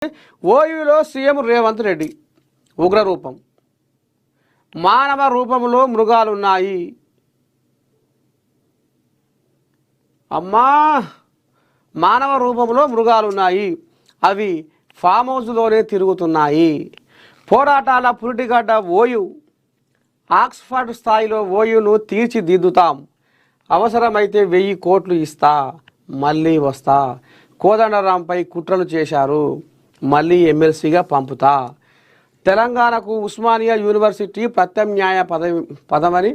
ఓయూలో CM Revanth Reddy ఉగ్రరూపం. మానవ రూపంలో మృగాలున్నాయి. అమ్మా, మానవ రూపంలో మృగాలున్నాయి. అవి ఫామ్ హౌస్లోనే తిరుగుతున్నాయి. పోరాటాల పురిటిగడ్డ ఓయూ. ఆక్స్ఫర్డ్ స్థాయిలో ఓయూను తీర్చిదిద్దుతాం. అవసరమైతే 1000 కోట్లు ఇస్తా, మళ్ళీ వస్తా. కోదండరాంపై కుట్రలు చేశారు, మళ్ళీ ఎమ్మెల్సీగా పంపుతా. తెలంగాణకు ఉస్మానియా యూనివర్సిటీ ప్రత్యామ్నాయ పదమని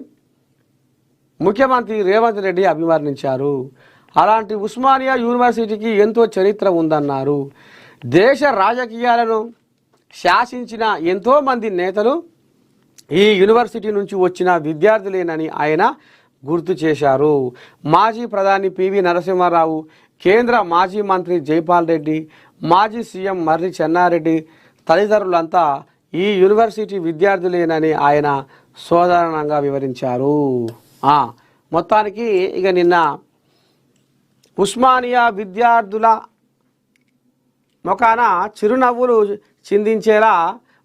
ముఖ్యమంత్రి రేవంత్ రెడ్డి అభివర్ణించారు. అలాంటి ఉస్మానియా యూనివర్సిటీకి ఎంతో చరిత్ర ఉందన్నారు. దేశ రాజకీయాలను శాసించిన ఎంతోమంది నేతలు ఈ యూనివర్సిటీ నుంచి వచ్చిన విద్యార్థులేనని ఆయన గుర్తు చేశారు. మాజీ ప్రధాని పివి నరసింహారావు, కేంద్ర మాజీ మంత్రి జైపాల్ రెడ్డి, మాజీ సీఎం మర్రి చెన్నారెడ్డి తదితరులంతా ఈ యూనివర్సిటీ విద్యార్థులేనని ఆయన సోదరణంగా వివరించారు. మొత్తానికి ఇక నిన్న ఉస్మానియా విద్యార్థుల మొకాన చిరునవ్వులు చిందించేలా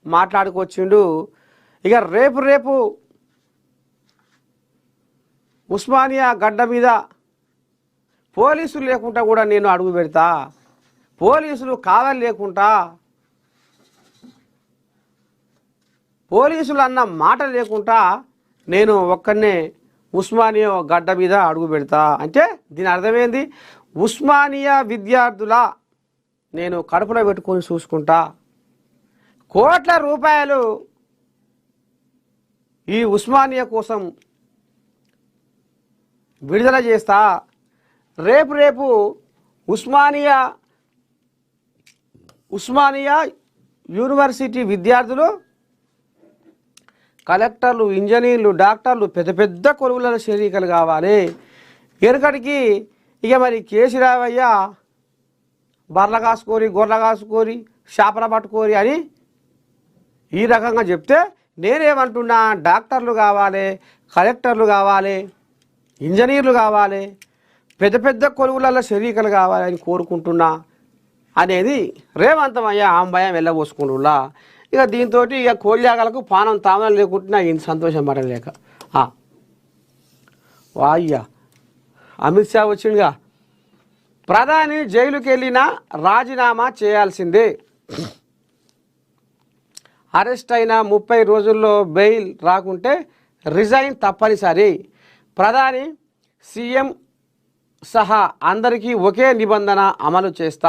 మాట్లాడుకొచ్చిండు. ఇక రేపు ఉస్మానియా గడ్డ మీద పోలీసులు లేకుండా కూడా నేను అడుగు పెడతా, పోలీసులు కావాలి లేకుండా, పోలీసులు అన్న మాట లేకుండా నేను ఒక్కనే ఉస్మానియా గడ్డ మీద అడుగు పెడతా అంటే దీని అర్థమైంది, ఉస్మానియా విద్యార్థుల నేను కడుపులో పెట్టుకొని చూసుకుంటా. కోట్ల రూపాయలు ఈ ఉస్మానియా కోసం విడుదల చేస్తా. రేపు ఉస్మానియా యూనివర్సిటీ విద్యార్థులు, కలెక్టర్లు, ఇంజనీర్లు, డాక్టర్లు, పెద్ద కొలువుల శరీకలు కావాలి. ఎనకటికి ఇక మరి కేసీరావయ్య బర్ల కాసుకొని, గొర్రెల కాసుకొని, చేపల పట్టుకొని అని ఈ రకంగా చెప్తే నేనేమంటున్నా, డాక్టర్లు కావాలి, కలెక్టర్లు కావాలి, ఇంజనీర్లు కావాలి, పెద్ద కొలువులలో శరీకలు కావాలి అని కోరుకుంటున్నా అనేది రేవంతమయ్య ఆంబయం వెళ్ళబోసుకుంటున్నా. ఇక దీంతో ఇక కోళ్ళాగలకు పానం తామనం లేకుంటున్నా ఇంత సంతోషం పడలేక వాయ్యా అమిత్ షా వచ్చిందిగా. ప్రధాని జైలుకి వెళ్ళినా రాజీనామా చేయాల్సిందే. అరెస్ట్ అయిన 30 రోజుల్లో బెయిల్ రాకుంటే రిజైన్ తప్పనిసరి. ప్రధాని, సీఎం సహా అందరికీ ఒకే నిబంధన అమలు చేస్తా.